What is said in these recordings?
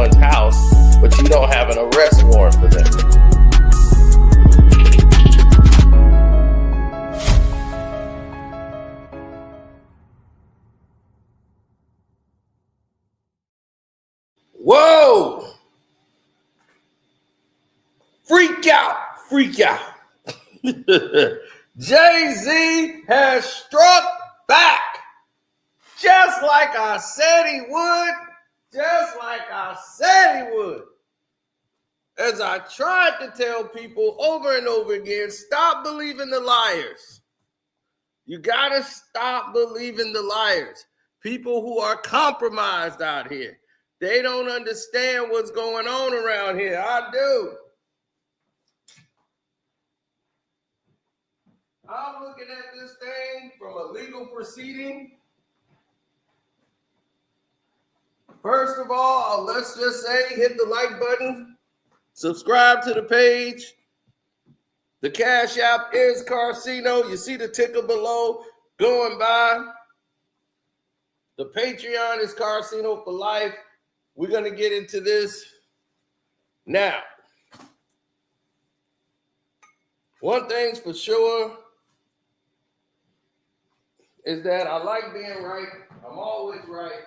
someone's house, but you don't have an arrest warrant for them. Whoa! Freak out, freak out. Jay-Z has struck back. Just like I said he would. Just like I said he would. As I tried to tell people over and over again, stop believing the liars. You gotta stop believing the liars. People who are compromised out here. They don't understand what's going on around here. I do. I'm looking at this thing from a legal proceeding. First of all, let's just say hit the like button, subscribe to the page. The Cash App is Carcino. You see the ticker below going by. The Patreon is Carcino for life. We're going to get into this now. One thing's for sure is that I like being right. I'm always right.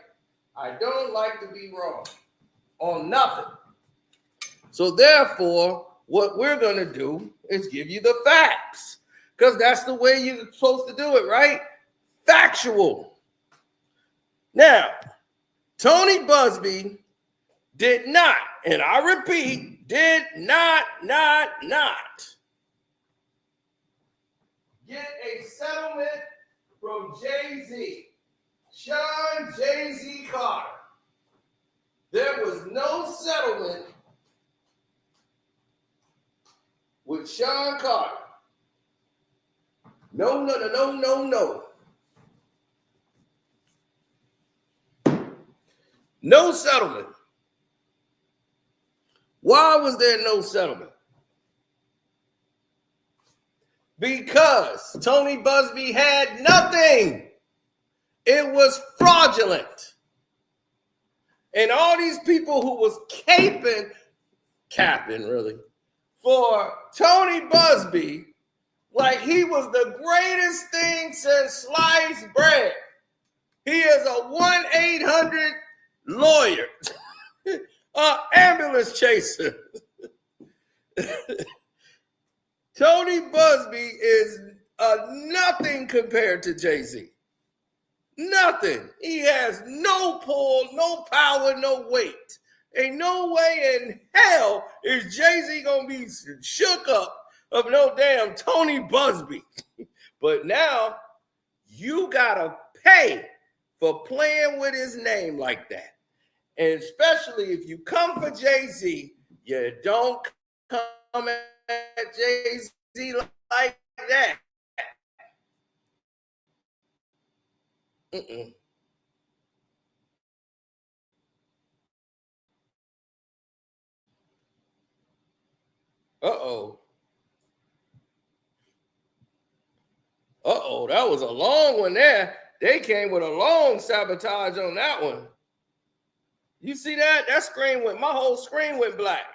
I don't like to be wrong on nothing. So therefore, what we're going to do is give you the facts, because that's the way you're supposed to do it, right? Factual. Now, Tony Buzbee did not, and I repeat, did not get a settlement from Jay-Z, Sean Jay-Z Carter. There was no settlement with Sean Carter. No. No settlement. Why was there no settlement? Because Tony Buzbee had nothing. It was fraudulent. And all these people who was capping really, for Tony Buzbee, like he was the greatest thing since sliced bread. He is a 1-800 lawyer, ambulance chaser. Tony Buzbee is nothing compared to Jay-Z. Nothing. He has no pull, no power, no weight. Ain't no way in hell is Jay-Z gonna be shook up of no damn Tony Buzbee. But now you gotta pay for playing with his name like that. And especially if you come for Jay-Z, you don't come at Jay-Z like that. That was a long one there. They came with a long sabotage on that one. You see that? That screen went, my whole screen went black.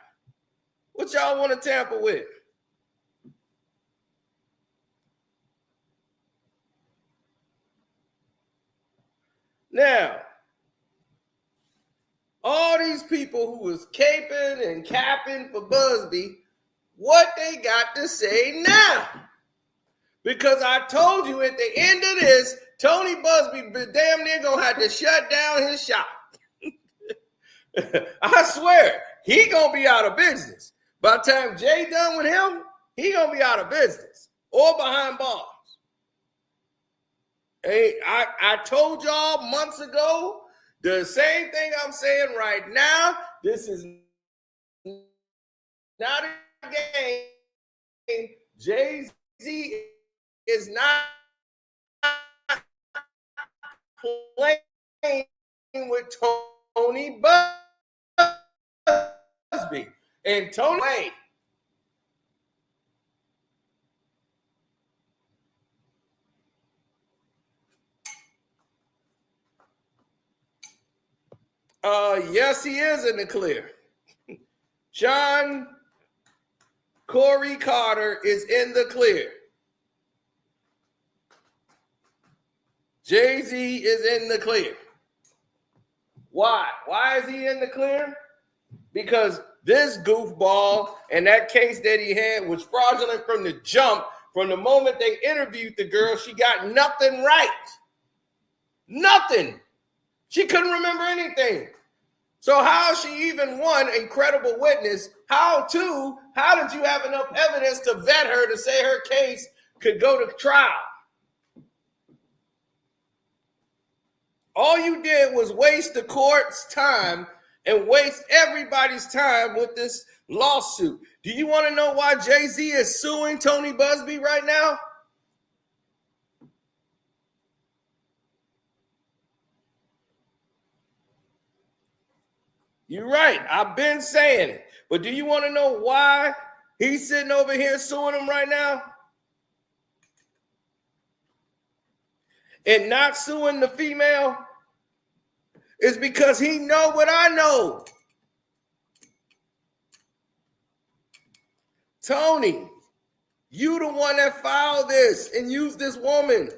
What y'all want to tamper with? Now, all these people who was caping and capping for Buzbee, what they got to say now? Because I told you at the end of this, Tony Buzbee damn near gonna have to shut down his shop. I swear, he gonna be out of business. By the time Jay done with him, he gonna be out of business or behind bars. Hey, I told y'all months ago the same thing I'm saying right now. This is not a game. Jay-Z is not playing with Tony Buzbee. And Tony, wait. Yes, he is in the clear. John Corey Carter is in the clear. Jay-Z is in the clear. Why? Why is he in the clear? Because this goofball and that case that he had was fraudulent from the jump. From the moment they interviewed the girl, she got nothing right. Nothing. She couldn't remember anything. So how is she even one incredible witness? How did you have enough evidence to vet her to say her case could go to trial? All you did was waste the court's time and waste everybody's time with this lawsuit. Do you want to know why Jay-Z is suing Tony Buzbee right now? You're right. I've been saying it. But do you want to know why he's sitting over here suing him right now? And not suing the female is because he know what I know. Tony, you the one that filed this and used this woman.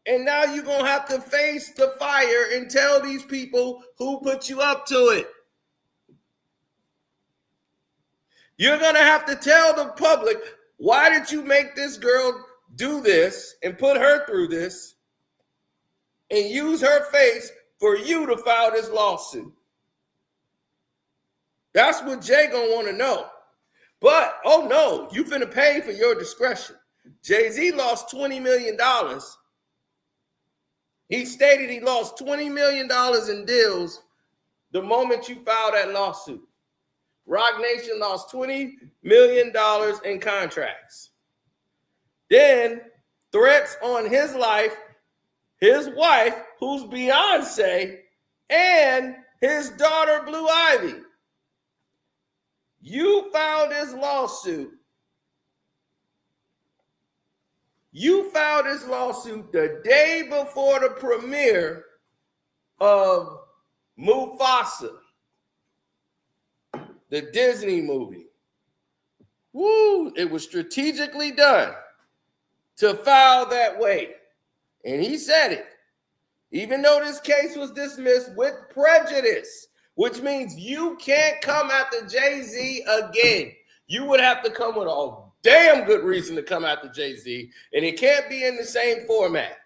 And now you're going to have to face the fire and tell these people who put you up to it. You're going to have to tell the public, why did you make this girl do this and put her through this and use her face for you to file this lawsuit? That's what Jay going to want to know. But, oh no, you finna pay for your discretion. Jay-Z lost $20 million. He stated he lost $20 million in deals the moment you filed that lawsuit. Roc Nation lost $20 million in contracts. Then threats on his life, his wife, who's Beyonce, and his daughter, Blue Ivy. You filed this lawsuit. You filed this lawsuit the day before the premiere of Mufasa, the Disney movie. Woo! It was strategically done to file that way. And he said it. Even though this case was dismissed with prejudice, which means you can't come after Jay-Z again. You would have to come with a damn good reason to come after Jay-Z, and it can't be in the same format.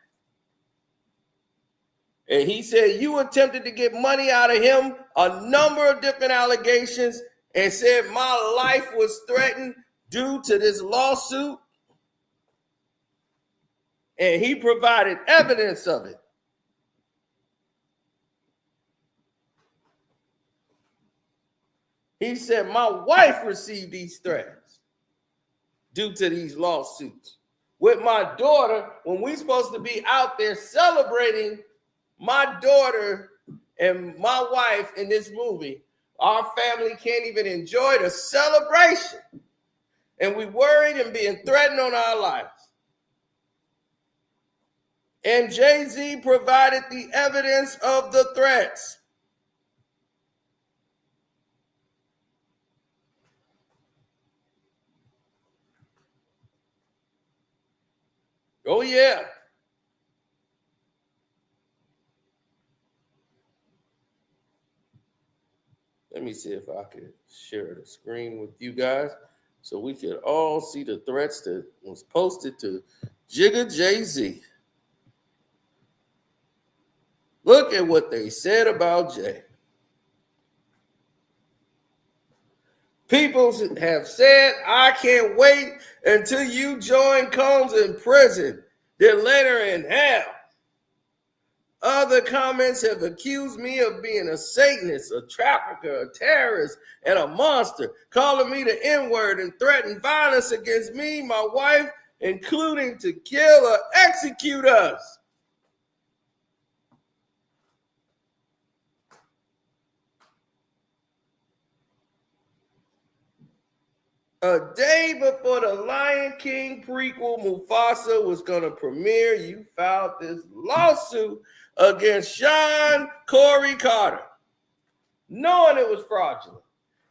And he said you attempted to get money out of him, a number of different allegations, and said my life was threatened due to this lawsuit. And he provided evidence of it. He said my wife received these threats due to these lawsuits. With my daughter, when we're supposed to be out there celebrating my daughter and my wife in this movie, our family can't even enjoy the celebration. And we worried and being threatened on our lives. And Jay-Z provided the evidence of the threats. Oh, yeah. Let me see if I can share the screen with you guys so we can all see the threats that was posted to Jigga Jay-Z. Look at what they said about Jay. People have said, I can't wait until you join Combs in prison, then later in hell. Other comments have accused me of being a Satanist, a trafficker, a terrorist, and a monster, calling me the N-word and threatening violence against me, my wife, including to kill or execute us. A day before the Lion King prequel Mufasa was going to premiere, you filed this lawsuit against Sean Corey Carter, knowing it was fraudulent.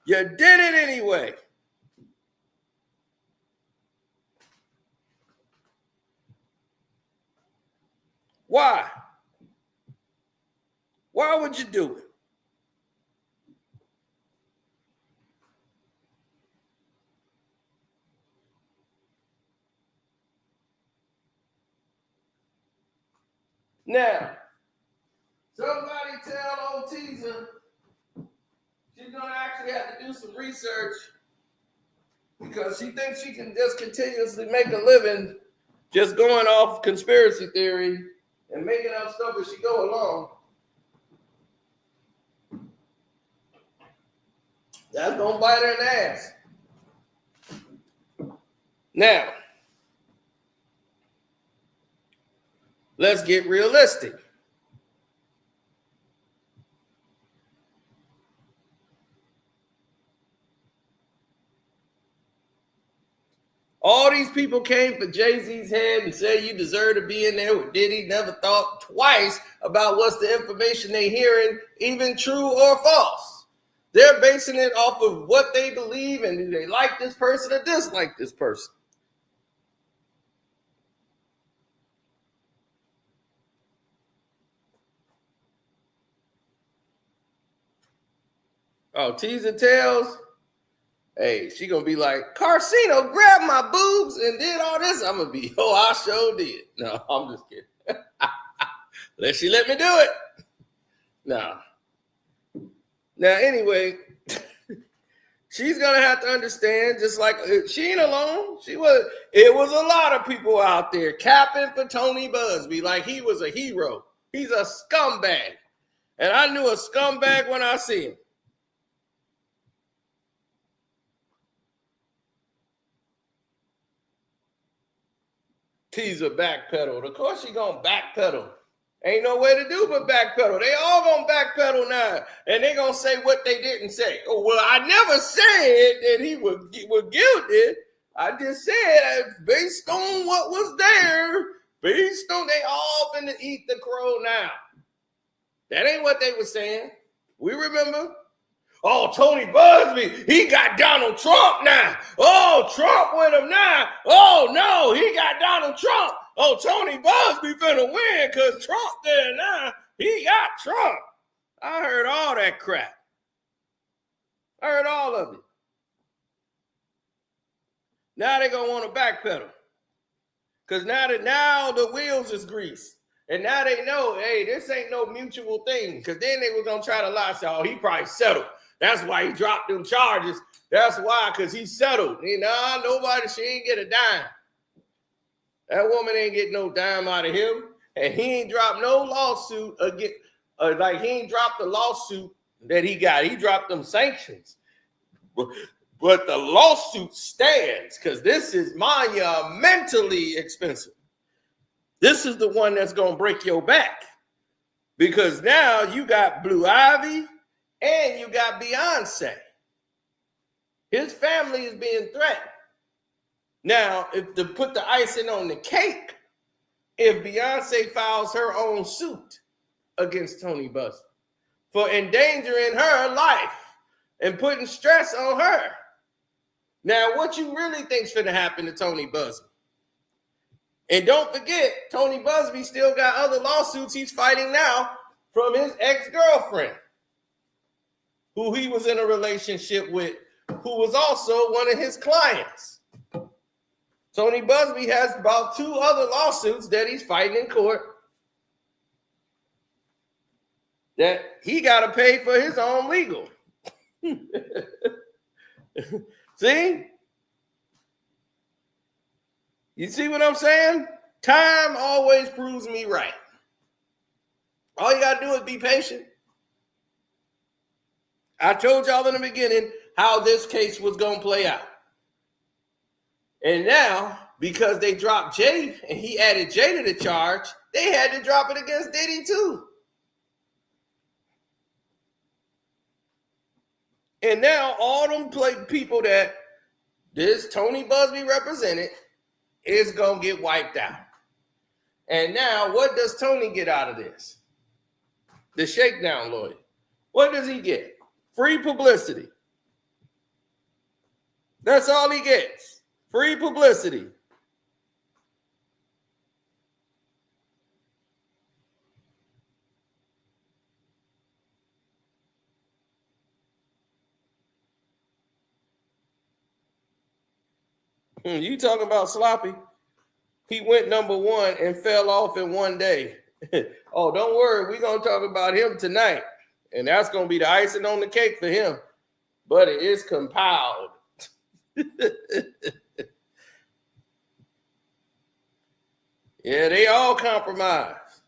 You did it anyway. Why? Why would you do it? Now, somebody tell old Teaser she's going to actually have to do some research because she thinks she can just continuously make a living just going off conspiracy theory and making up stuff as she go along. That's going to bite her in the ass. Now, let's get realistic. All these people came for Jay-Z's head and said you deserve to be in there with Diddy, never thought twice about what's the information they hearing, even true or false. They're basing it off of what they believe and do they like this person or dislike this person. Oh, Teaser tells, hey, she gonna be like, Carcino grabbed my boobs and did all this. I'm gonna be, I sure did. No, I'm just kidding. She let me do it. No. Now, anyway, she's gonna have to understand, just like she ain't alone. It was a lot of people out there capping for Tony Buzbee like he was a hero. He's a scumbag. And I knew a scumbag when I see him. Teaser backpedal. Of course she gonna backpedal. Ain't no way to do but backpedal. They all gonna backpedal now, and they gonna say what they didn't say. Oh well, I never said that he was guilty. I just said based on what was there, based on they all finna eat the crow now. That ain't what they were saying. We remember. Oh, Tony Buzbee, he got Donald Trump now. Oh, Trump with him now. Oh, no, he got Donald Trump. Oh, Tony Buzbee finna win because Trump there now. He got Trump. I heard all that crap. I heard all of it. Now they gonna want to backpedal. Because now the wheels is greased. And now they know, hey, this ain't no mutual thing. Because then they were gonna try to lie, say, oh, he probably settled. That's why he dropped them charges. That's why, because he settled. Nobody, she ain't get a dime. That woman ain't get no dime out of him. And he ain't dropped no lawsuit against, like he ain't dropped the lawsuit that he got. He dropped them sanctions. But the lawsuit stands because this is monumentally expensive. This is the one that's going to break your back. Because now you got Blue Ivy, and you got Beyonce. His family is being threatened. Now, if to put the icing on the cake, if Beyonce files her own suit against Tony Buzbee for endangering her life and putting stress on her. Now, what you really think's finna happen to Tony Buzbee? And don't forget, Tony Buzbee still got other lawsuits he's fighting now from his ex-girlfriend, who he was in a relationship with, who was also one of his clients. Tony Buzbee has about 2 other lawsuits that he's fighting in court that he got to pay for his own legal. See? You see what I'm saying? Time always proves me right. All you got to do is be patient. I told y'all in the beginning how this case was going to play out. And now, because they dropped Jay and he added Jay to the charge, they had to drop it against Diddy too. And now all them people that this Tony Buzbee represented is going to get wiped out. And now what does Tony get out of this? the shakedown lawyer. What does he get? Free publicity. That's all he gets. Free publicity. You talking about sloppy? He went #1 and fell off in one day. Oh, don't worry. We're going to talk about him tonight. And that's going to be the icing on the cake for him. But it is compiled. Yeah, they all compromised.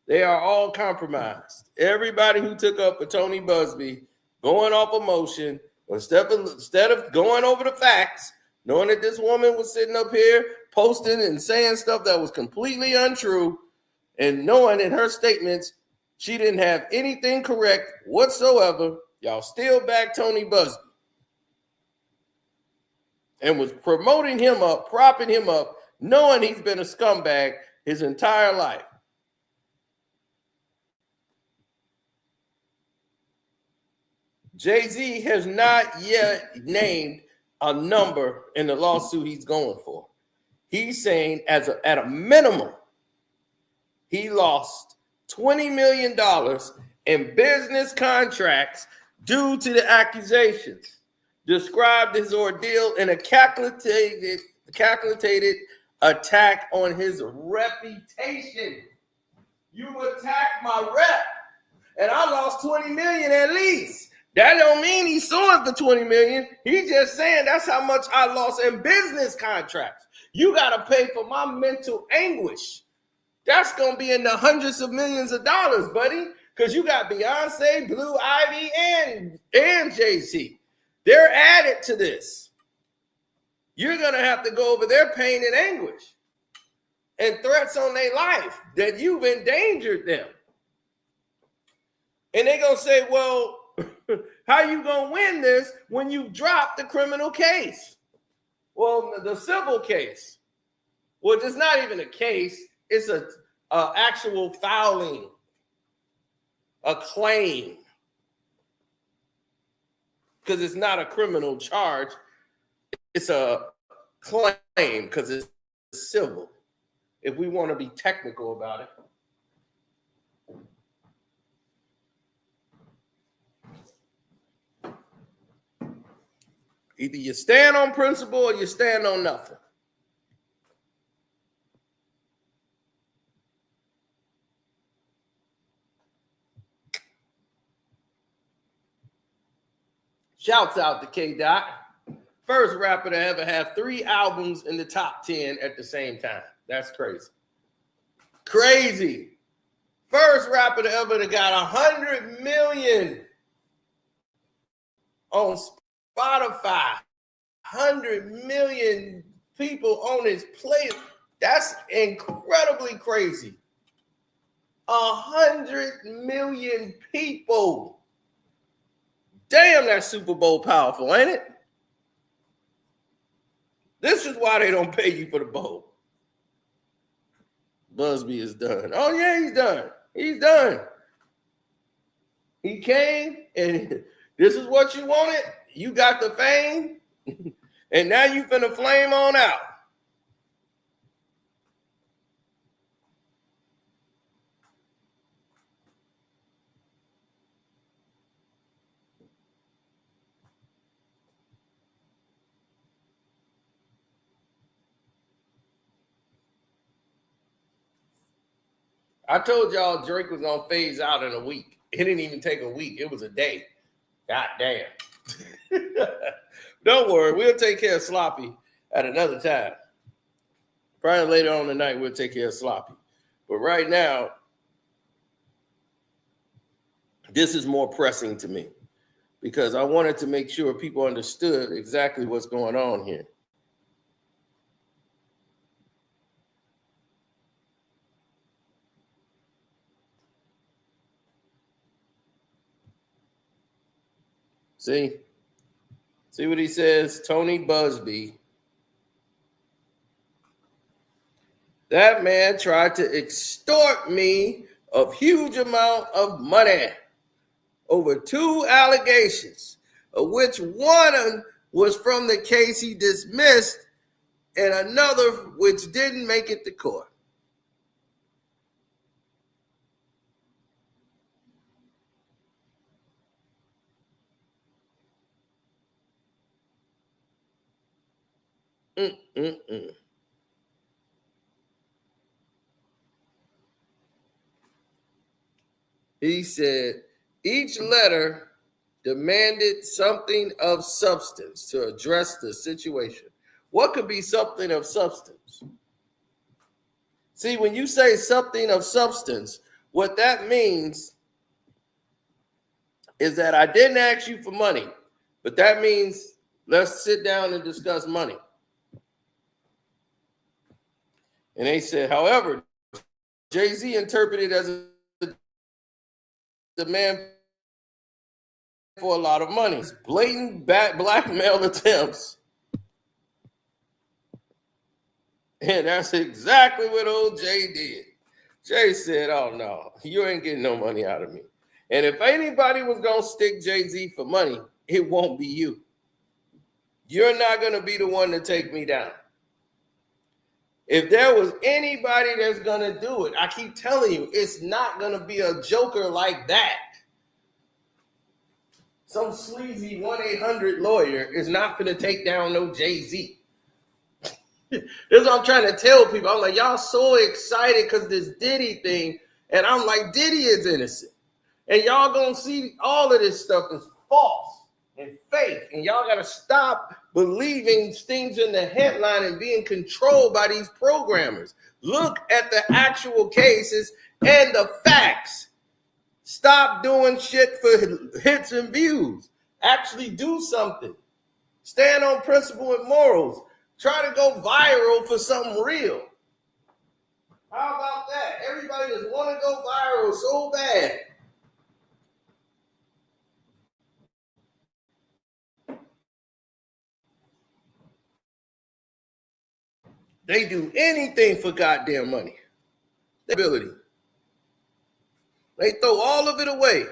They are all compromised. Everybody who took up for Tony Buzbee, going off emotion, instead of going over the facts, knowing that this woman was sitting up here posting and saying stuff that was completely untrue, and knowing in her statements she didn't have anything correct whatsoever, y'all still back Tony Buzbee and was promoting him up, propping him up, knowing he's been a scumbag his entire life. Jay-Z has not yet named a number in the lawsuit he's going for. He's saying at a minimum, he lost $20 million in business contracts due to the accusations. Described his ordeal in a calculated attack on his reputation. You attacked my rep, and I lost $20 million at least. That don't mean he's suing for $20 million. He's just saying that's how much I lost in business contracts. You got to pay for my mental anguish. That's going to be in the hundreds of millions of dollars, buddy, because you got Beyonce, Blue Ivy, and Jay-Z. They're added to this. You're going to have to go over their pain and anguish and threats on their life that you've endangered them. And they're going to say, well, how you going to win this when you drop the criminal case? Well, the civil case. Well, it's not even a case. It's a actual fouling, a claim. Because it's not a criminal charge. It's a claim because it's civil. If we want to be technical about it. Either you stand on principle or you stand on nothing. Shouts out to K-Dot. First rapper to ever have 3 albums in the top 10 at the same time. That's crazy. Crazy. First rapper to ever that got 100 million on Spotify. 100 million people on his play. That's incredibly crazy. 100 million people. Damn, that's Super Bowl powerful, ain't it? This is why they don't pay you for the bowl. Buzbee is done. Oh, yeah, he's done. He's done. He came, and this is what you wanted. You got the fame, and now you finna flame on out. I told y'all Drake was gonna phase out in a week. It didn't even take a week. It was a day. God damn. Don't worry. We'll take care of Sloppy at another time. Probably later on tonight, we'll take care of Sloppy. But right now, this is more pressing to me because I wanted to make sure people understood exactly what's going on here. See what he says? Tony Buzbee. That man tried to extort me of huge amount of money over 2 allegations, of which one was from the case he dismissed and another which didn't make it to court. He said each letter demanded something of substance to address the situation. What could be something of substance? See, when you say something of substance, what that means is that I didn't ask you for money, but that means let's sit down and discuss money. And they said, however, Jay-Z interpreted as a demand for a lot of money. It's blatant blackmail attempts. And that's exactly what old Jay did. Jay said, oh no, you ain't getting no money out of me. And if anybody was going to stick Jay-Z for money, it won't be you. You're not going to be the one to take me down. If there was anybody that's going to do it, I keep telling you, it's not going to be a joker like that. Some sleazy 1-800 lawyer is not going to take down no Jay-Z. This is what I'm trying to tell people. I'm like, y'all so excited because this Diddy thing. And I'm like, Diddy is innocent. And y'all going to see all of this stuff is false and fake. And y'all got to stop believing things in the headline and being controlled by these programmers. Look at the actual cases and the facts. Stop doing shit for hits and views. Actually do something. Stand on principle and morals. Try to go viral for something real. How about that? Everybody just want to go viral so bad. They do anything for goddamn money. Ability. They throw all of it away.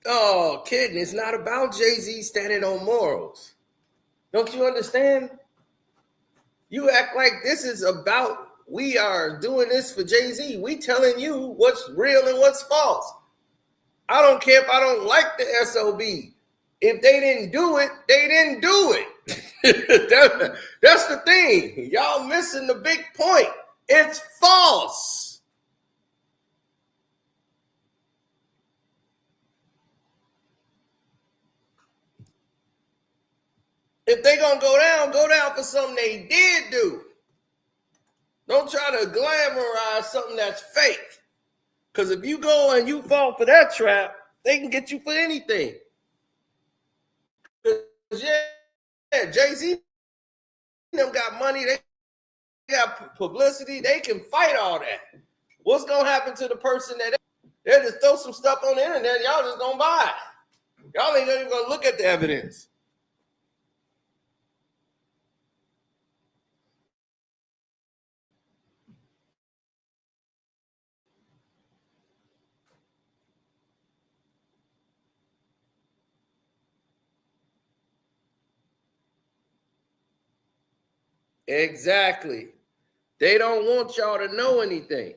Oh, kidding. It's not about Jay-Z standing on morals. Don't you understand? You act like this is about we are doing this for Jay-Z. We telling you what's real and what's false. I don't care if I don't like the SOB. If they didn't do it, they didn't do it. That's the thing. Y'all missing the big point. It's false. If they gonna go down for something they did do. Don't try to glamorize something that's fake. Because if you go and you fall for that trap, they can get you for anything. Yeah, Jay-Z them got money, they got publicity, they can fight all that. What's gonna happen to the person that they'll just throw some stuff on the internet, y'all just gonna buy it. Y'all ain't even gonna look at the evidence. Exactly. They don't want y'all to know anything.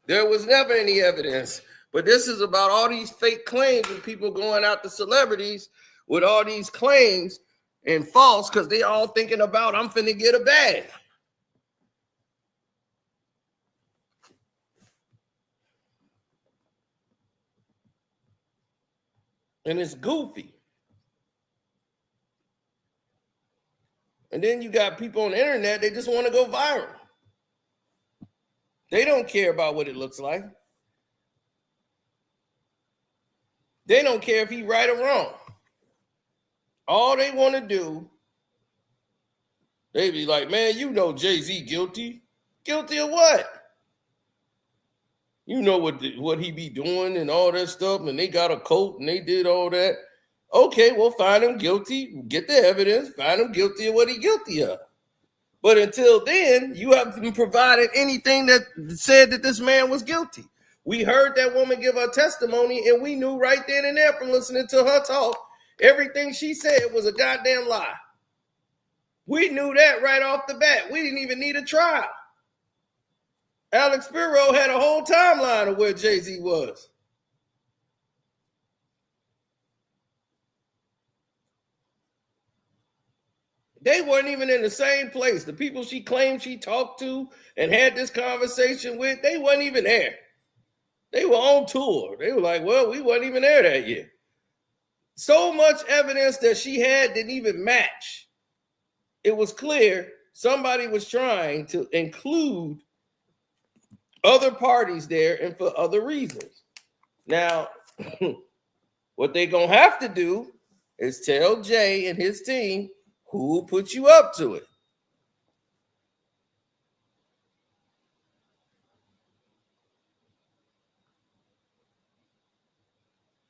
There was never any evidence. But this is about all these fake claims and people going out to celebrities with all these claims and false because they all thinking about I'm finna get a bag. And it's goofy. And then you got people on the internet, they just want to go viral. They don't care about what it looks like. They don't care if he's right or wrong. All they want to do, they be like, man, you know Jay-Z guilty. Guilty of what? You know what he be doing and all that stuff, and they got a coat and they did all that. Okay, well, find him guilty, get the evidence, find him guilty of what he guilty of. But until then, you haven't provided anything that said that this man was guilty. We heard that woman give her testimony, and we knew right then and there from listening to her talk, everything she said was a goddamn lie. We knew that right off the bat. We didn't even need a trial. Alex Spiro had a whole timeline of where Jay-Z was. They weren't even in the same place. The people she claimed she talked to and had this conversation with, they weren't even there. They were on tour. They were like, well, we weren't even there that year. So much evidence that she had didn't even match. It was clear somebody was trying to include other parties there and for other reasons. Now, what they're going to have to do is tell Jay and his team who put you up to it.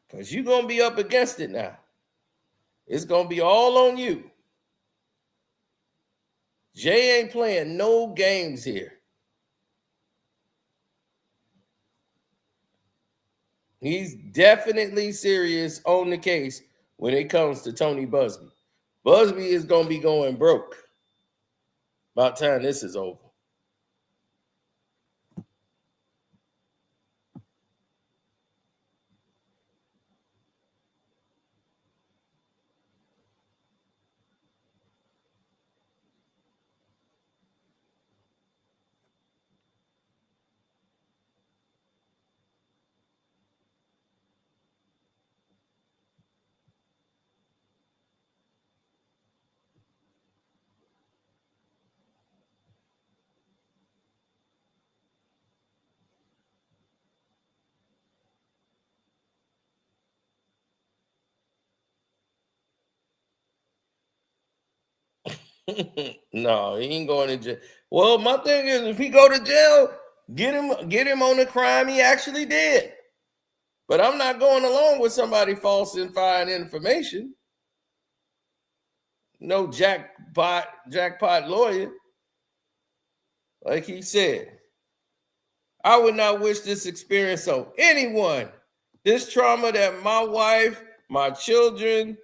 Because you're going to be up against it now. It's going to be all on you. Jay ain't playing no games here. He's definitely serious on the case when it comes to Tony Buzbee. Buzbee is going to be going broke by the time this is over. No, he ain't going to jail. Well, my thing is, if he go to jail, get him on the crime he actually did. But I'm not going along with somebody falsifying information. No jackpot lawyer. Like he said, I would not wish this experience on anyone. This trauma that my wife, my children,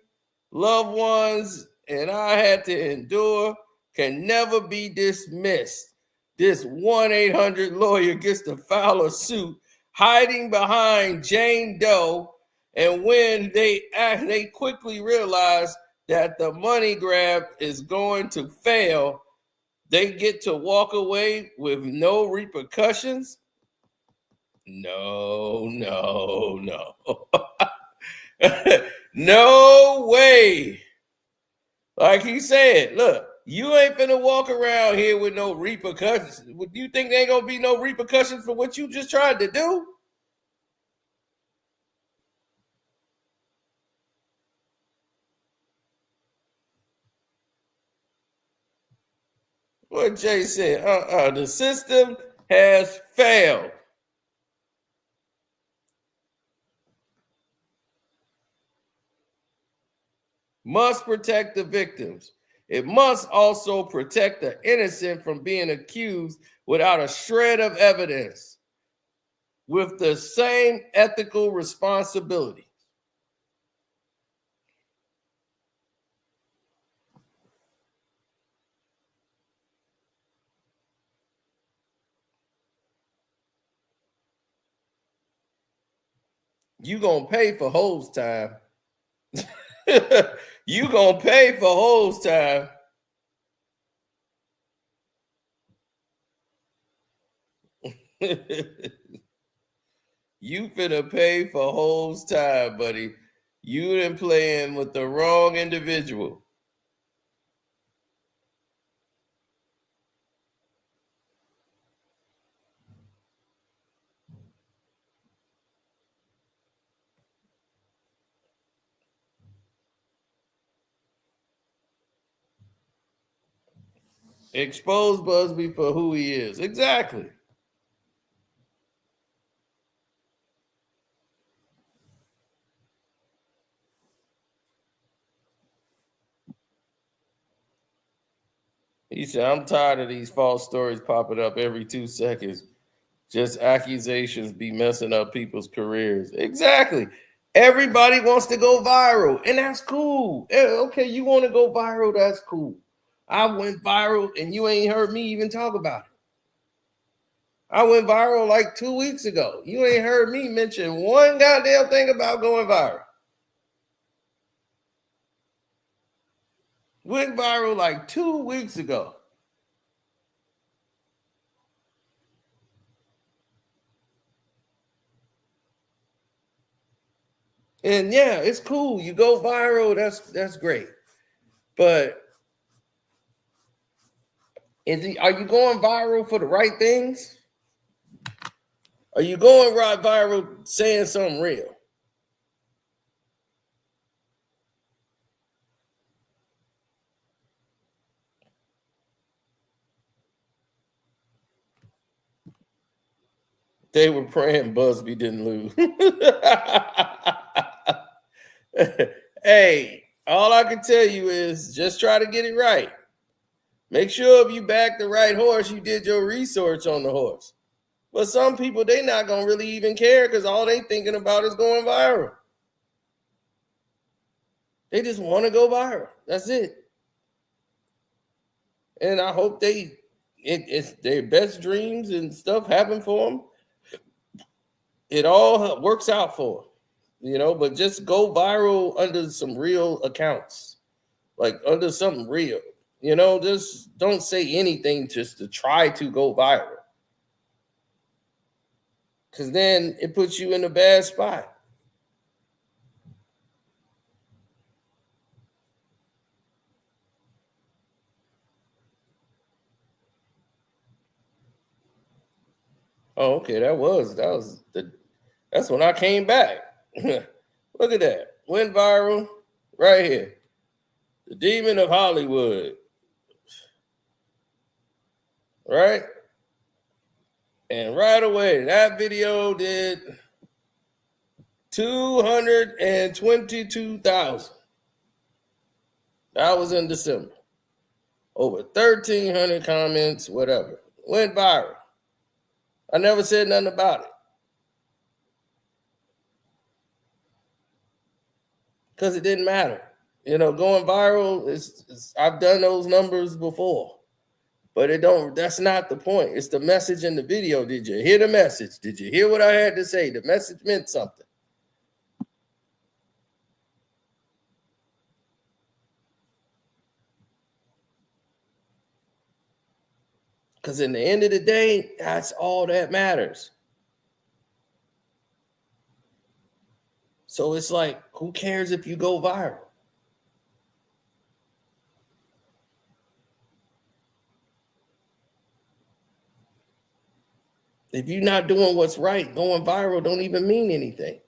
loved ones, and I had to endure can never be dismissed. This 1-800 lawyer gets to file a suit hiding behind Jane Doe, and when they quickly realize that the money grab is going to fail, they get to walk away with no repercussions. No. No way. Like he said, look, you ain't finna walk around here with no repercussions. Do you think there ain't gonna be no repercussions for what you just tried to do? What Jay said, the system has failed. Must protect the victims. It must also protect the innocent from being accused without a shred of evidence, with the same ethical responsibility. You gonna pay for Ho's time. You gonna pay for Ho's time. You finna pay for Ho's time, buddy. You done playing with the wrong individual. Expose Buzbee for who he is. Exactly. He said, I'm tired of these false stories popping up every 2 seconds. Just accusations be messing up people's careers. Exactly. Everybody wants to go viral, and that's cool. Okay, you want to go viral, that's cool. I went viral, and you ain't heard me even talk about it. I went viral like 2 weeks ago. You ain't heard me mention one goddamn thing about going viral. Went viral like 2 weeks ago. And yeah, it's cool. You go viral, that's great. But are you going viral for the right things? Are you going right viral saying something real? They were praying Buzbee didn't lose. Hey, all I can tell you is just try to get it right. Make sure if you back the right horse, you did your research on the horse. But some people, they not going to really even care because all they thinking about is going viral. They just want to go viral. That's it. And I hope it's their best dreams and stuff happen for them. It all works out for them, but just go viral under some real accounts, like under something real, just don't say anything just to try to go viral. Because then it puts you in a bad spot. Oh, okay, that's when I came back. Look at that. Went viral right here. The Demon of Hollywood. Right? And right away, that video did 222,000. That was in December. Over 1,300 comments, whatever. Went viral. I never said nothing about it. Because it didn't matter. Going viral I've done those numbers before. But that's not the point. It's the message in the video. Did you hear the message? Did you hear what I had to say? The message meant something. Because in the end of the day, that's all that matters. So it's like, who cares if you go viral? If you're not doing what's right, going viral don't even mean anything.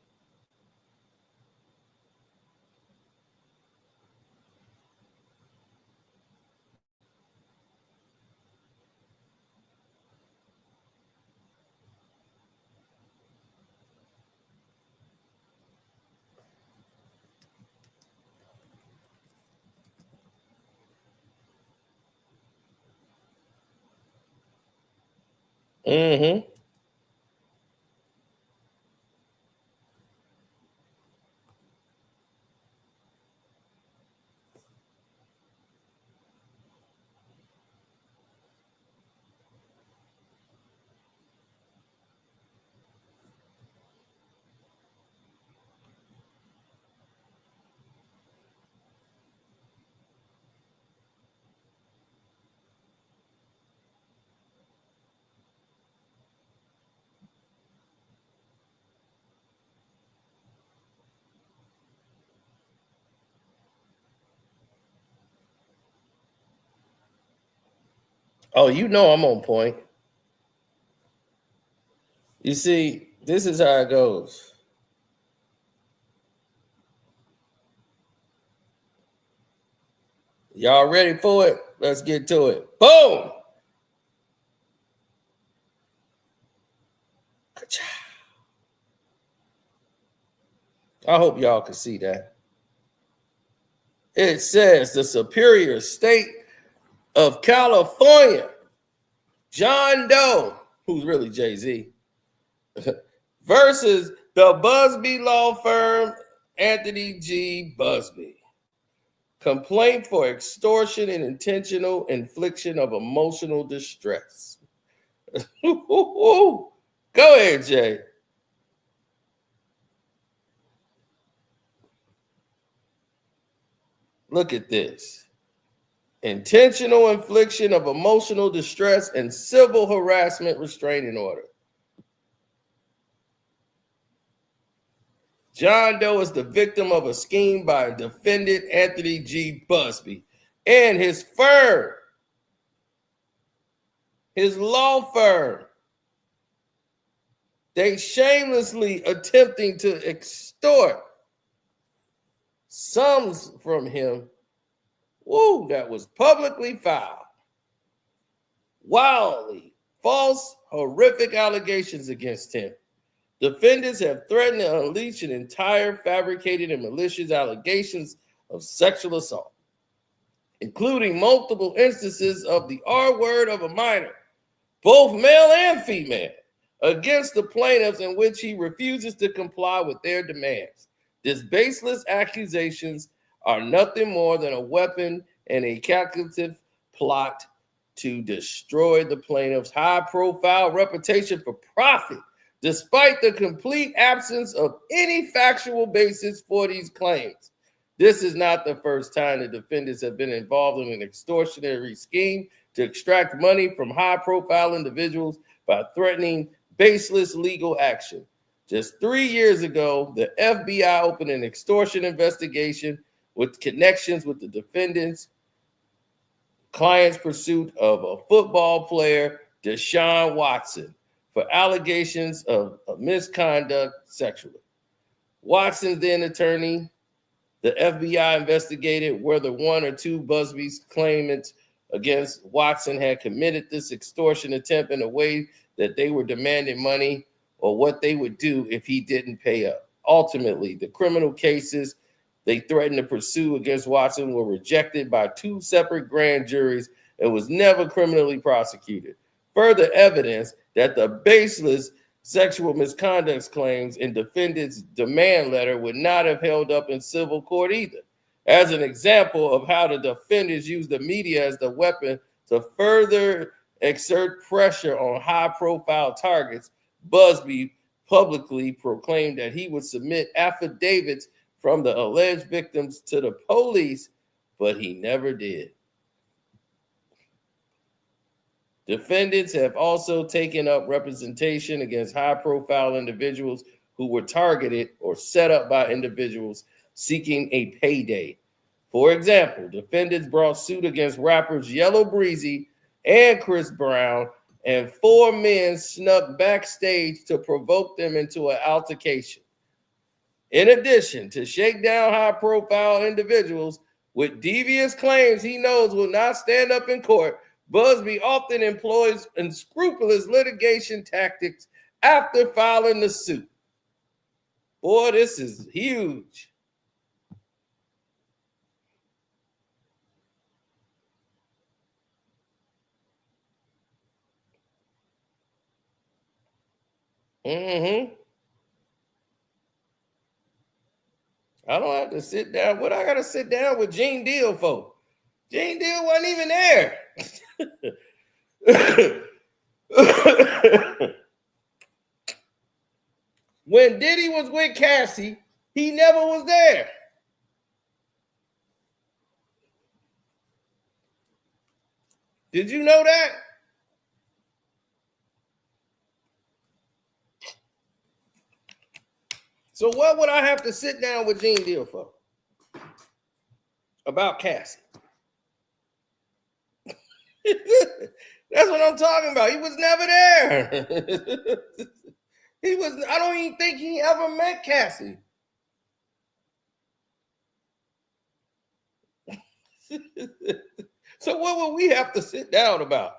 Mm-hmm. Oh, I'm on point. You see, this is how it goes. Y'all ready for it? Let's get to it. Boom. I hope y'all can see that. It says the Superior State of California, John Doe, who's really Jay-Z, versus the Buzbee law firm, Anthony G. Buzbee. Complaint for extortion and intentional infliction of emotional distress. Go ahead, Jay. Look at this. Intentional infliction of emotional distress and civil harassment restraining order. John Doe is the victim of a scheme by defendant Anthony G. Buzbee and his firm, his law firm. They shamelessly attempting to extort sums from him. Woo, that was publicly filed. Wildly false, horrific allegations against him. Defendants have threatened to unleash an entire fabricated and malicious allegations of sexual assault, including multiple instances of the R word of a minor, both male and female, against the plaintiffs in which he refuses to comply with their demands. These baseless accusations are nothing more than a weapon and a calculative plot to destroy the plaintiff's high-profile reputation for profit, despite the complete absence of any factual basis for these claims. This is not the first time the defendants have been involved in an extortionary scheme to extract money from high-profile individuals by threatening baseless legal action. Just 3 years ago, the FBI opened an extortion investigation with connections with the defendants' client's pursuit of a football player, Deshaun Watson, for allegations of misconduct sexually. Watson's then attorney, the FBI investigated whether one or two Buzbee's claimants against Watson had committed this extortion attempt in a way that they were demanding money or what they would do if he didn't pay up. Ultimately, the criminal cases they threatened to pursue against Watson were rejected by two separate grand juries and was never criminally prosecuted. Further evidence that the baseless sexual misconduct claims in defendant's demand letter would not have held up in civil court either. As an example of how the defendants used the media as the weapon to further exert pressure on high-profile targets, Buzbee publicly proclaimed that he would submit affidavits from the alleged victims to the police, but he never did. Defendants have also taken up representation against high-profile individuals who were targeted or set up by individuals seeking a payday. For example, defendants brought suit against rappers Yellow Breezy and Chris Brown, and 4 men snuck backstage to provoke them into an altercation. In addition to shakedown high-profile individuals with devious claims he knows will not stand up in court, Buzbee often employs unscrupulous litigation tactics after filing the suit. Boy, this is huge. I don't have to sit down. What I got to sit down with Gene Deal for? Gene Deal wasn't even there. When Diddy was with Cassie, he never was there. Did you know that? So what would I have to sit down with Gene Deal for? About Cassie. That's what I'm talking about. He was never there. I don't even think he ever met Cassie. So what would we have to sit down about?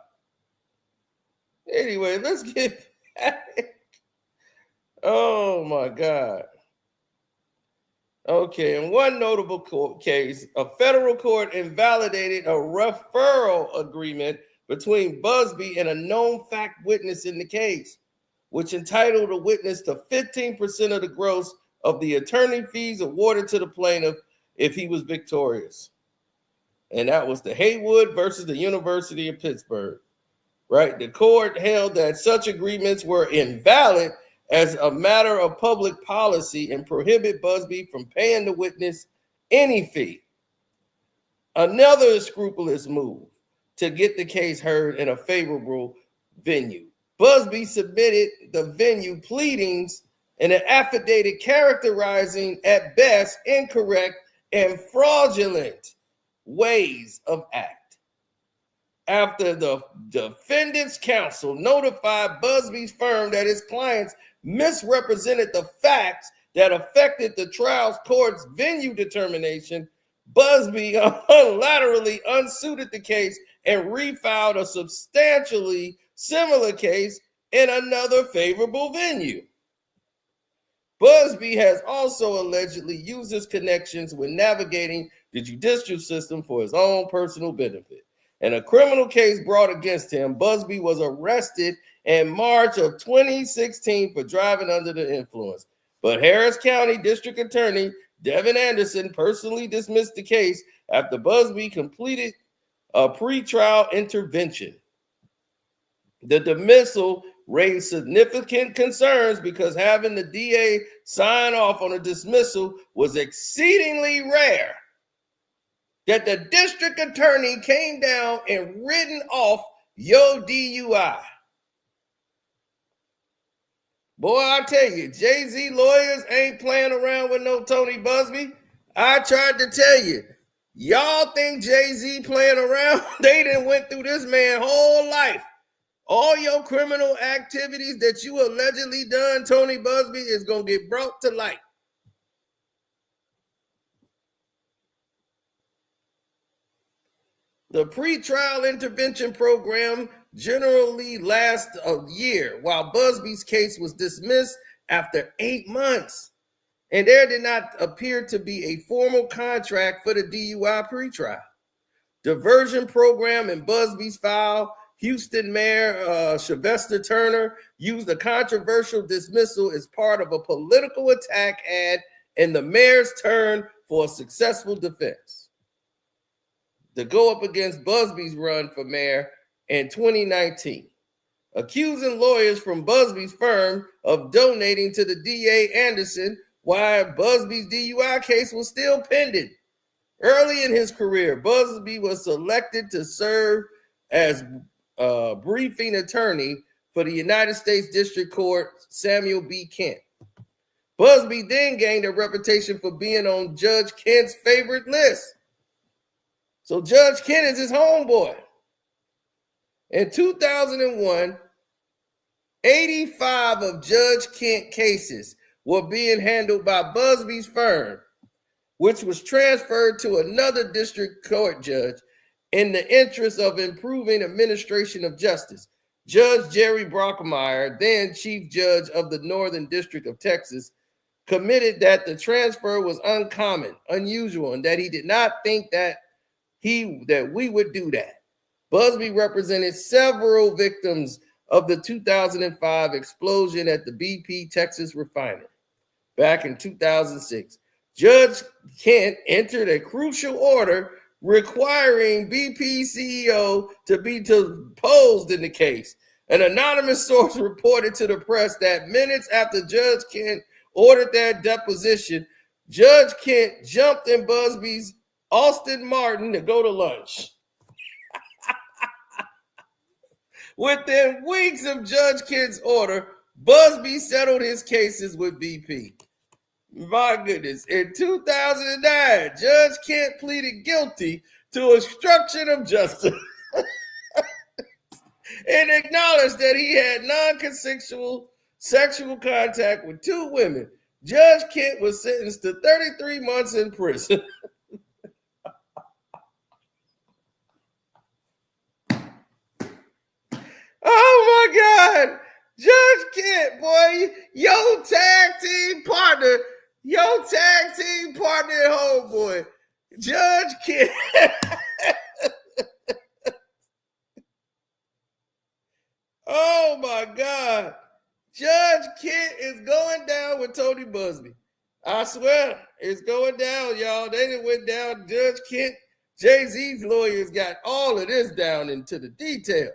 Anyway, let's get back. Oh my God. Okay, in one notable court case, a federal court invalidated a referral agreement between Buzbee and a known fact witness in the case, which entitled the witness to 15% of the gross of the attorney fees awarded to the plaintiff if he was victorious. And that was the Haywood versus the University of Pittsburgh, right? The court held that such agreements were invalid as a matter of public policy and prohibit Buzbee from paying the witness any fee. Another scrupulous move to get the case heard in a favorable venue. Buzbee submitted the venue pleadings in an affidavit characterizing at best incorrect and fraudulent ways of act. After the defendant's counsel notified Buzbee's firm that his clients misrepresented the facts that affected the trial court's venue determination, Buzbee unilaterally unsuited the case and refiled a substantially similar case in another favorable venue. Buzbee has also allegedly used his connections when navigating the judicial system for his own personal benefit. In a criminal case brought against him, Buzbee was arrested in March of 2016 for driving under the influence. But Harris County District Attorney Devin Anderson personally dismissed the case after Buzbee completed a pretrial intervention. The dismissal raised significant concerns because having the DA sign off on a dismissal was exceedingly rare. That the district attorney came down and written off your DUI. Boy, I tell you, Jay-Z lawyers ain't playing around with no Tony Buzbee. I tried to tell you, y'all think Jay-Z playing around? They done went through this man's whole life. All your criminal activities that you allegedly done, Tony Buzbee, is going to get brought to light. The pretrial intervention program generally lasts a year, while Buzbee's case was dismissed after 8 months. And there did not appear to be a formal contract for the DUI pretrial. Diversion program in Buzbee's file, Houston Mayor Sylvester Turner used a controversial dismissal as part of a political attack ad in the mayor's turn for a successful defense to go up against Buzbee's run for mayor in 2019, accusing lawyers from Buzbee's firm of donating to the DA Anderson while Buzbee's DUI case was still pending. Early in his career, Buzbee was selected to serve as briefing attorney for the United States District Court Samuel B. Kent. Buzbee then gained a reputation for being on Judge Kent's favorite list. So Judge Kent is his homeboy. In 2001, 85 of Judge Kent cases were being handled by Buzbee's firm, which was transferred to another district court judge in the interest of improving administration of justice. Judge Jerry Brockmeyer, then chief judge of the Northern District of Texas, committed that the transfer was uncommon, unusual, and that he did not think that we would do that. Buzbee represented several victims of the 2005 explosion at the BP Texas refinery. Back in 2006, Judge Kent entered a crucial order requiring BP CEO to be deposed in the case. An anonymous source reported to the press that minutes after Judge Kent ordered that deposition, Judge Kent jumped in Buzbee's Austin Martin to go to lunch. Within weeks of Judge Kent's order, Buzbee settled his cases with BP. My goodness. In 2009, Judge Kent pleaded guilty to obstruction of justice and acknowledged that he had non-consensual sexual contact with 2 women. Judge Kent was sentenced to 33 months in prison. Oh my God. Judge Kent, boy, your tag team partner, homeboy, Judge Kent. Oh my God. Judge Kent is going down with Tony Buzbee. I swear, it's going down, y'all. They done went down. Judge Kent, Jay-Z's lawyers got all of this down into the detail.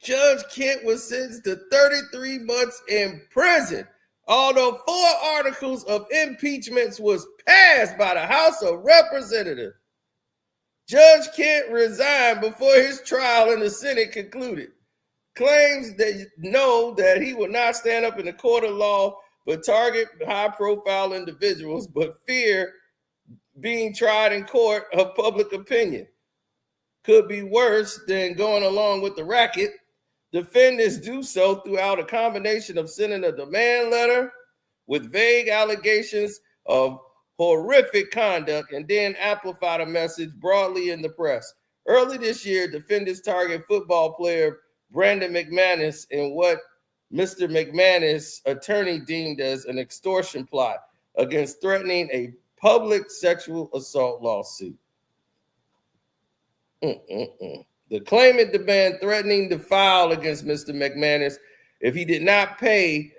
Judge Kent was sentenced to 33 months in prison, although 4 articles of impeachments was passed by the House of Representatives. Judge Kent resigned before his trial in the Senate concluded. Claims that he will not stand up in the court of law but target high-profile individuals, but fear being tried in court of public opinion. Could be worse than going along with the racket. Defendants do so throughout a combination of sending a demand letter with vague allegations of horrific conduct and then amplify the message broadly in the press. Early this year, defendants target football player Brandon McManus in what Mr. McManus' attorney deemed as an extortion plot against threatening a public sexual assault lawsuit. The claimant demand threatening to file against Mr. McManus if he did not pay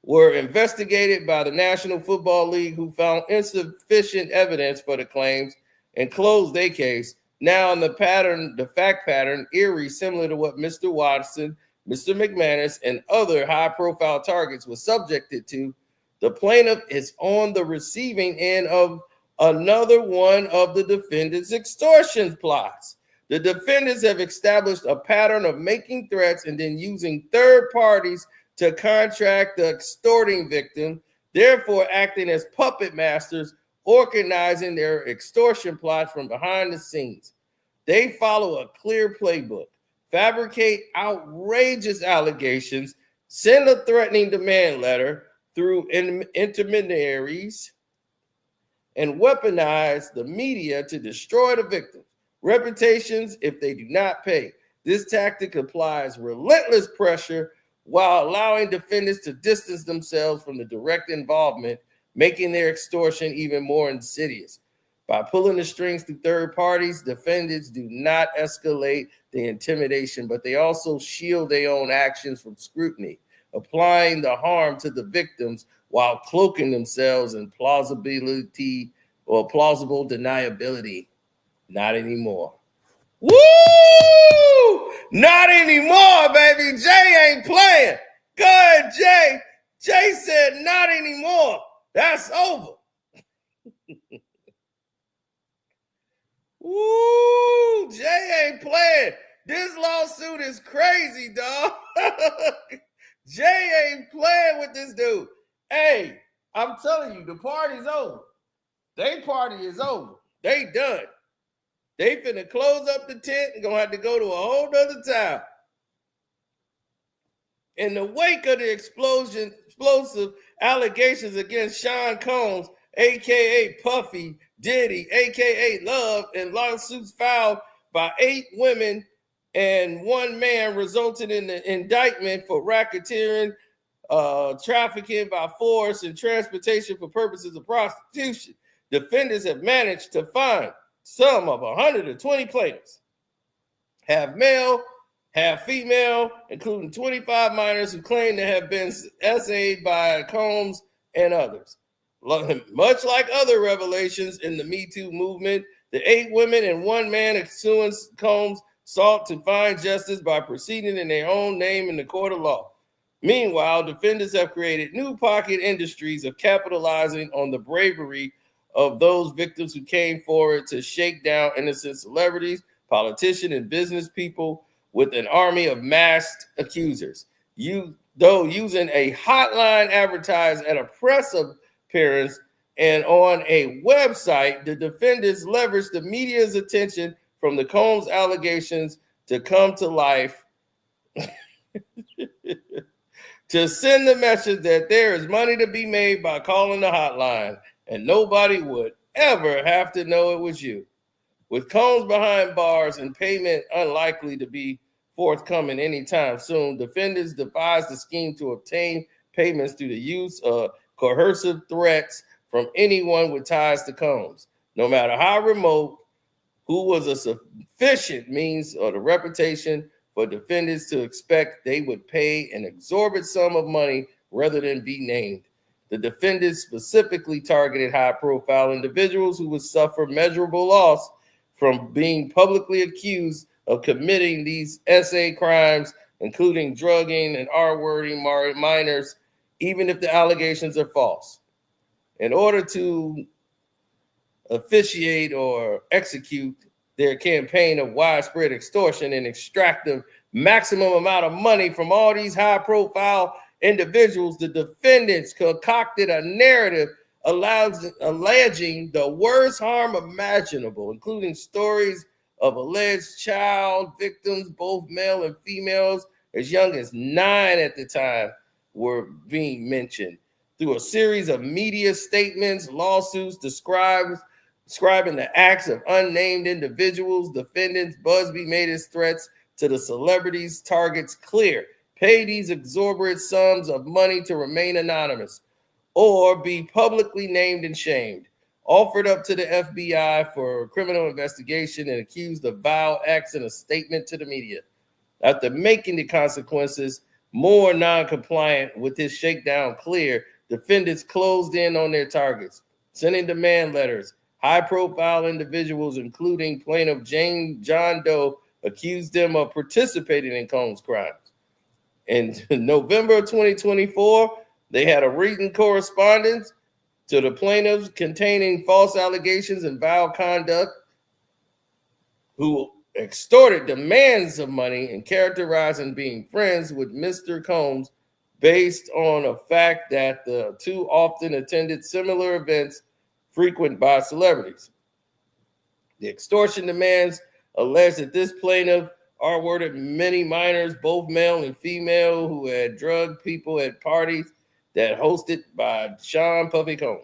were investigated by the National Football League, who found insufficient evidence for the claims and closed their case. Now, in the fact pattern, eerie, similar to what Mr. Watson, Mr. McManus, and other high-profile targets were subjected to, the plaintiff is on the receiving end of another one of the defendant's extortion plots. The defendants have established a pattern of making threats and then using third parties to contract the extorting victim, therefore acting as puppet masters, organizing their extortion plots from behind the scenes. They follow a clear playbook, fabricate outrageous allegations, send a threatening demand letter through intermediaries, and weaponize the media to destroy the victims' reputations if they do not pay. This tactic applies relentless pressure while allowing defendants to distance themselves from the direct involvement, making their extortion even more insidious. By pulling the strings through third parties, defendants do not escalate the intimidation, but they also shield their own actions from scrutiny, applying the harm to the victims while cloaking themselves in plausibility or plausible deniability. Not anymore. Woo! Not anymore, baby. Jay ain't playing. Go ahead, Jay. Jay said not anymore. That's over. Woo! Jay ain't playing. This lawsuit is crazy, dog. Jay ain't playing with this dude. Hey, I'm telling you, the party's over. They party is over. They done. They finna close up the tent and gonna have to go to a whole nother town. In the wake of the explosive allegations against Sean Combs, aka Puffy, Diddy, aka Love, and lawsuits filed by 8 women and 1 man, resulting in the indictment for racketeering, trafficking by force, and transportation for purposes of prostitution. Defendants have managed to find some of 120 plaintiffs, half male, half female, including 25 minors who claim to have been essayed by Combs and others. Much like other revelations in the Me Too movement, the 8 women and 1 man accusing Combs sought to find justice by proceeding in their own name in the court of law. Meanwhile, defendants have created new pocket industries of capitalizing on the bravery of those victims who came forward to shake down innocent celebrities, politicians, and business people with an army of masked accusers. Using a hotline advertised at a press appearance and on a website, the defendants leveraged the media's attention from the Combs allegations to come to life to send the message that there is money to be made by calling the hotline, and nobody would ever have to know it was you. With Combs behind bars and payment unlikely to be forthcoming anytime soon. Defendants devised a scheme to obtain payments through the use of coercive threats from anyone with ties to Combs, no matter how remote, who was a sufficient means or the reputation for defendants to expect they would pay an exorbitant sum of money rather than be named. The defendants specifically targeted high-profile individuals who would suffer measurable loss from being publicly accused of committing these SA crimes, including drugging and R-wording minors, even if the allegations are false. In order to officiate or execute their campaign of widespread extortion and extract the maximum amount of money from all these high-profile individuals, the defendants concocted a narrative alleging the worst harm imaginable, including stories of alleged child victims, both male and females, as young as 9 at the time, were being mentioned. Through a series of media statements, lawsuits describing the acts of unnamed individuals, defendants Buzbee made his threats to the celebrities' targets clear. Pay these exorbitant sums of money to remain anonymous or be publicly named and shamed. Offered up to the FBI for criminal investigation and accused of vile acts in a statement to the media. After making the consequences more non-compliant with his shakedown clear, defendants closed in on their targets, sending demand letters. High-profile individuals, including plaintiff John Doe, accused them of participating in Combs' crimes. In November of 2024, they had a written correspondence to the plaintiffs containing false allegations and vile conduct, who extorted demands of money and characterizing being friends with Mr. Combs based on a fact that the two often attended similar events frequented by celebrities. The extortion demands allege that this plaintiff R-worded many minors, both male and female, who had drugged people at parties that hosted by Sean Puffy Combs.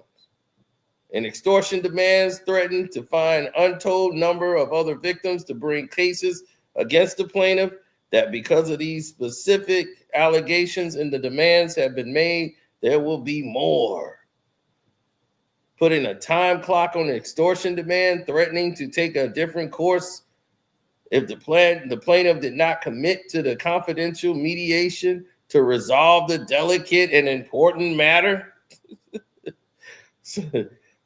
And extortion demands threatened to find untold number of other victims to bring cases against the plaintiff that because of these specific allegations and the demands have been made, there will be more. Putting a time clock on the extortion demand, threatening to take a different course if the plaintiff did not commit to the confidential mediation to resolve the delicate and important matter.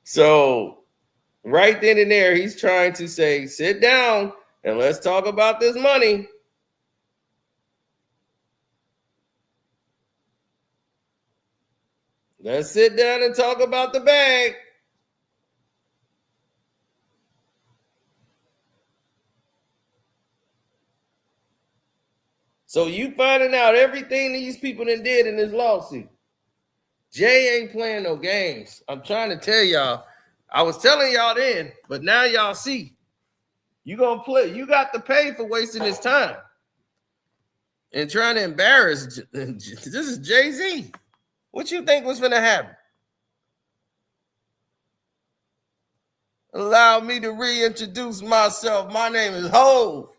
So right then and there, he's trying to say, sit down and let's talk about this money. Let's sit down and talk about the bag. So you finding out everything these people done did in this lawsuit. Jay ain't playing no games. I'm trying to tell y'all. I was telling y'all then, but now y'all see. You gonna play. You got to pay for wasting his time and trying to embarrass. This is Jay-Z. What you think was gonna happen? Allow me to reintroduce myself. My name is Hov.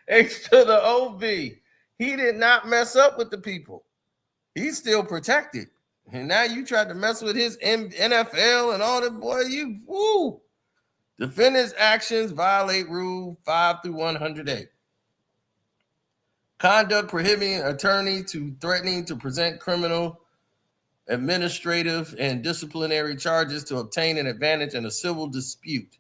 H to the O-V. He did not mess up with the people. He's still protected. And now you tried to mess with his NFL and all that, boy, you, woo. Defendant's actions violate Rule 5 through 108. Conduct prohibiting attorney to threatening to present criminal, administrative, and disciplinary charges to obtain an advantage in a civil dispute.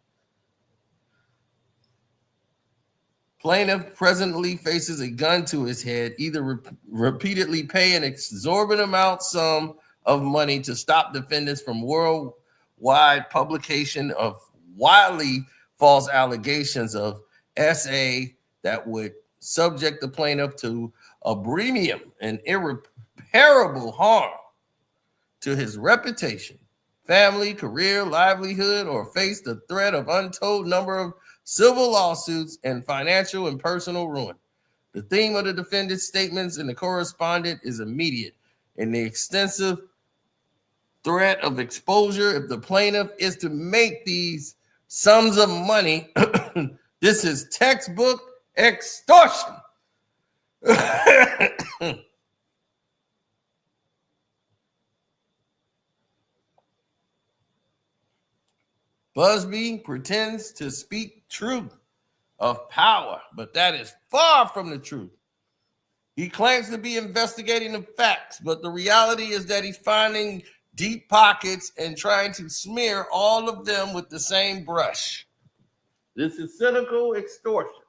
Plaintiff presently faces a gun to his head, either repeatedly pay an exorbitant sum of money to stop defendants from worldwide publication of wildly false allegations of SA that would subject the plaintiff to a premium and irreparable harm to his reputation, family, career, livelihood, or face the threat of untold number of civil lawsuits and financial and personal ruin. The theme of the defendant's statements in the correspondent is immediate, and the extensive threat of exposure if the plaintiff is to make these sums of money. This is textbook extortion. Buzbee pretends to speak truth of power, but that is far from the truth. He claims to be investigating the facts, but the reality is that he's finding deep pockets and trying to smear all of them with the same brush. This is cynical extortion.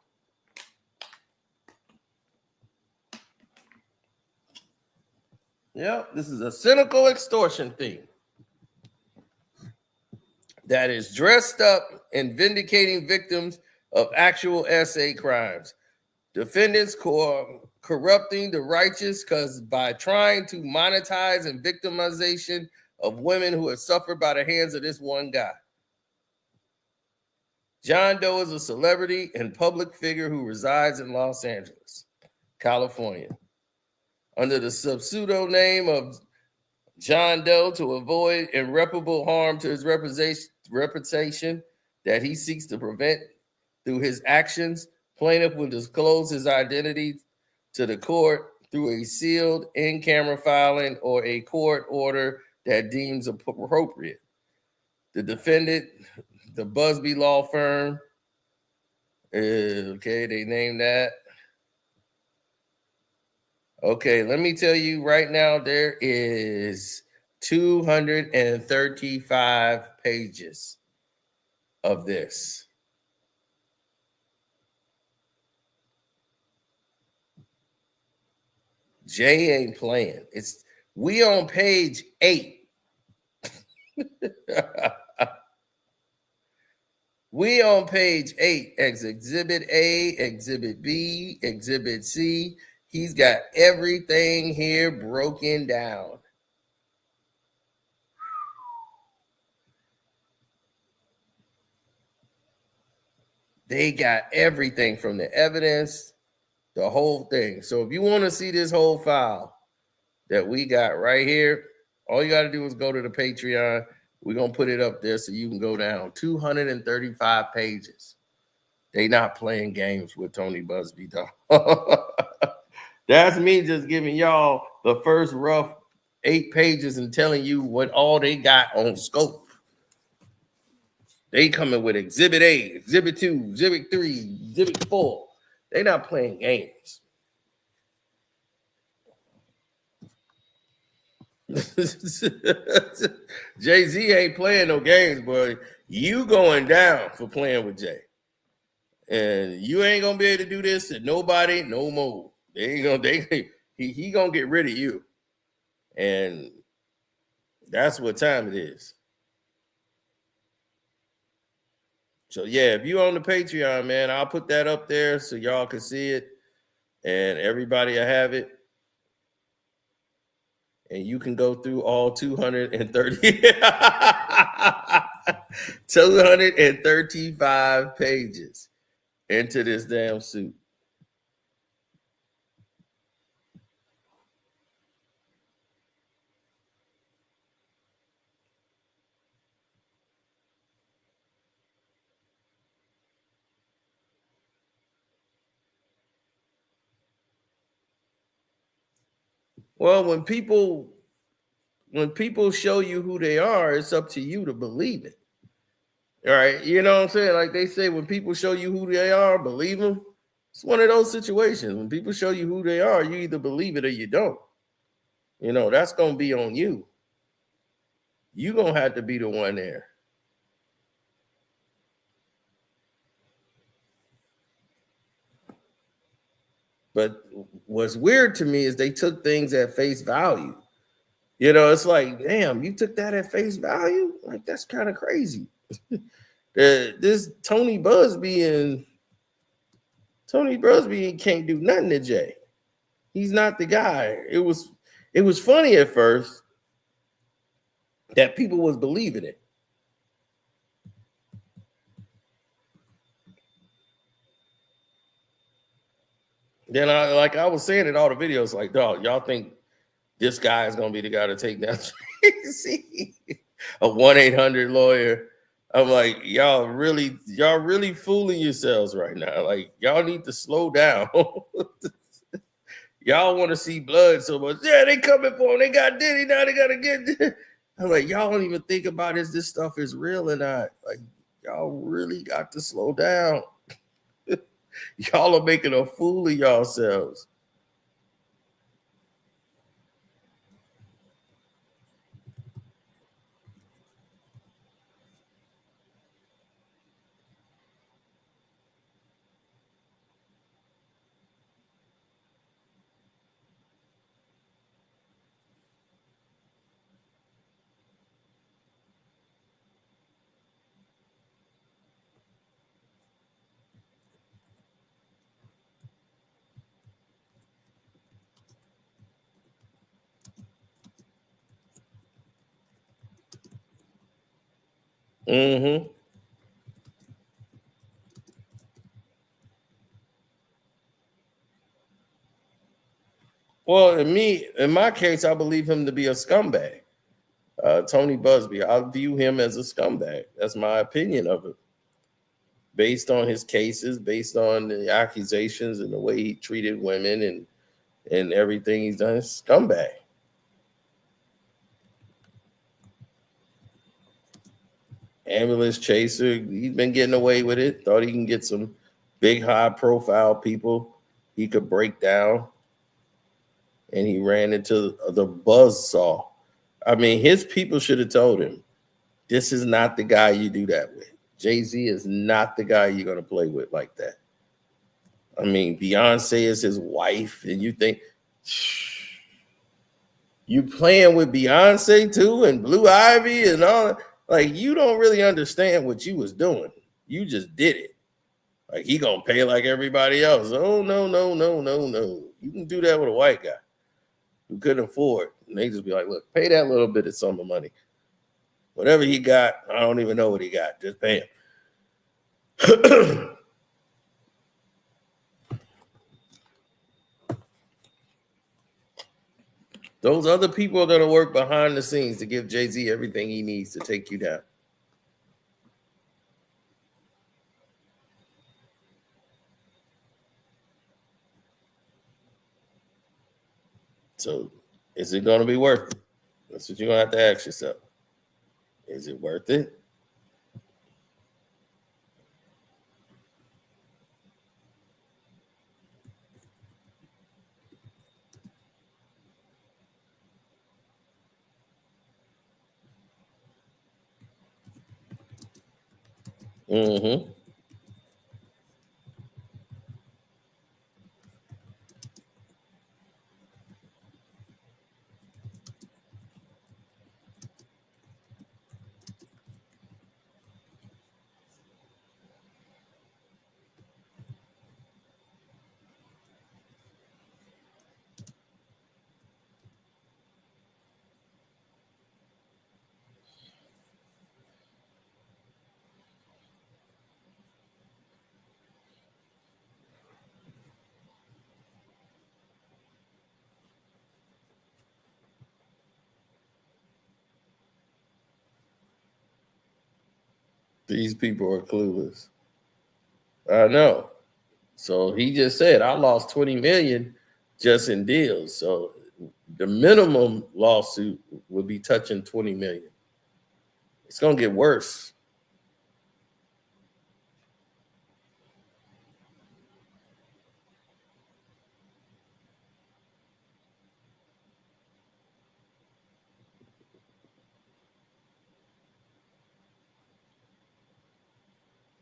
Yep, this is a cynical extortion thing that is dressed up in vindicating victims of actual SA crimes. Defendants corrupting the righteous because by trying to monetize and victimization of women who have suffered by the hands of this one guy. John Doe is a celebrity and public figure who resides in Los Angeles, California. Under the pseudonym of John Doe, to avoid irreparable harm to his reputation that he seeks to prevent through his actions, plaintiff will disclose his identity to the court through a sealed in-camera filing or a court order that deems appropriate. The defendant, the Buzbee law firm, okay, they named that. Okay, let me tell you right now, there is 235 pages of this. Jay ain't playing. We on page 8. We on page 8. Exhibit A, Exhibit B, Exhibit C. He's got everything here broken down. They got everything from the evidence, the whole thing. So if you want to see this whole file that we got right here, all you got to do is go to the Patreon. We're going to put it up there so you can go down. 235 pages. They not playing games with Tony Buzbee, though. That's me just giving y'all the first rough 8 pages and telling you what all they got on scope. They coming with Exhibit A, Exhibit 2, Exhibit 3, Exhibit 4. They not playing games. Jay-Z ain't playing no games, boy. You going down for playing with Jay. And you ain't gonna be able to do this to nobody no more. He gonna get rid of you. And that's what time it is. So yeah, if you on the Patreon, man, I'll put that up there so y'all can see it. And everybody will have it. And you can go through all 235 pages into this damn suit. Well, when people show you who they are, it's up to you to believe it. All right, you know what I'm saying? Like they say, when people show you who they are, believe them. It's one of those situations. When people show you who they are, you either believe it or you don't. You know, that's going to be on you. You're going to have to be the one there. But what's weird to me is they took things at face value. You know, it's like, damn, you took that at face value? Like, that's kind of crazy. This Tony Buzbee can't do nothing to Jay. He's not the guy. It was funny at first that people was believing it. Then I was saying in all the videos, like, dog, y'all think this guy is gonna be the guy to take down Jay-Z? A 1-800 lawyer. I'm like, y'all really fooling yourselves right now. Like, y'all need to slow down. y'all want to see blood so much. Yeah, they coming for him. They got Diddy, now they got to get. I'm like, y'all don't even think about is this stuff is real or not. Like, y'all really got to slow down. Y'all are making a fool of yourselves. Mm-hmm. Well, in my case, I believe him to be a scumbag. Tony Buzbee, I view him as a scumbag. That's my opinion of it. Based on his cases, based on the accusations and the way he treated women and everything he's done, scumbag. Ambulance chaser, he's been getting away with it. Thought he can get some big high profile people he could break down. And he ran into the buzzsaw. I mean, his people should have told him, this is not the guy you do that with. Jay-Z is not the guy you're going to play with like that. I mean, Beyonce is his wife, and you think, you playing with Beyonce too and Blue Ivy and all that? Like, you don't really understand what you was doing. You just did it. Like, he going to pay like everybody else. Oh, no. You can do that with a white guy who couldn't afford. And they just be like, look, pay that little bit of sum of money. Whatever he got, I don't even know what he got. Just pay him. Those other people are going to work behind the scenes to give Jay-Z everything he needs to take you down. So is it going to be worth it? That's what you're going to have to ask yourself. Is it worth it? Mm-hmm. These people are clueless. I know. So he just said, I lost 20 million just in deals. So the minimum lawsuit would be touching 20 million. It's going to get worse.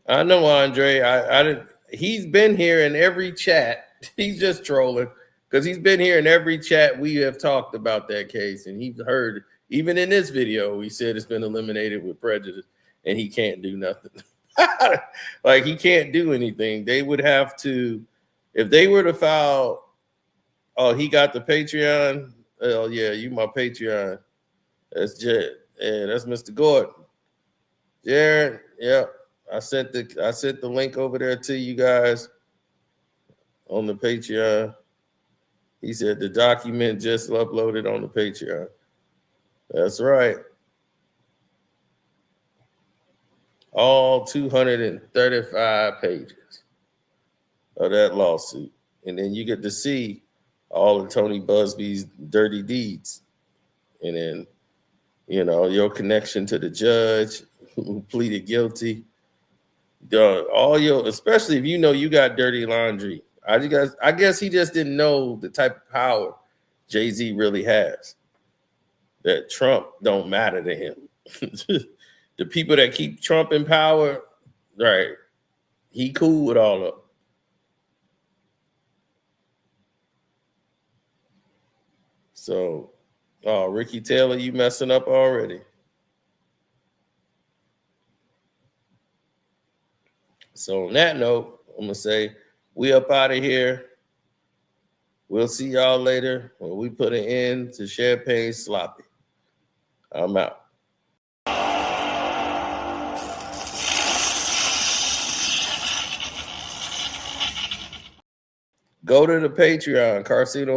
I know, Andre. I didn't. He's been here in every chat. He's just trolling because he's been here in every chat we have talked about that case, and he's heard even in this video. He said it's been eliminated with prejudice, and he can't do nothing. Like, he can't do anything. They would have to, if they were to file. Oh, he got the Patreon. Oh yeah, you my Patreon. That's Jed. Yeah, that's Mr. Gordon. Jared. Yep. I sent the link over there to you guys on the Patreon. He said the document just uploaded on the Patreon. That's right. All 235 pages of that lawsuit. And then you get to see all of Tony Buzbee's dirty deeds. And then, your connection to the judge who pleaded guilty. Especially if you got dirty laundry. I guess he just didn't know the type of power Jay-Z really has. That Trump don't matter to him. The people that keep Trump in power, right? He cool with all of them. So, Ricky Taylor, you messing up already. So on that note, I'm gonna say we up out of here. We'll see y'all later when we put an end to Champagne Sloppy. I'm out. Go to the Patreon, Carcino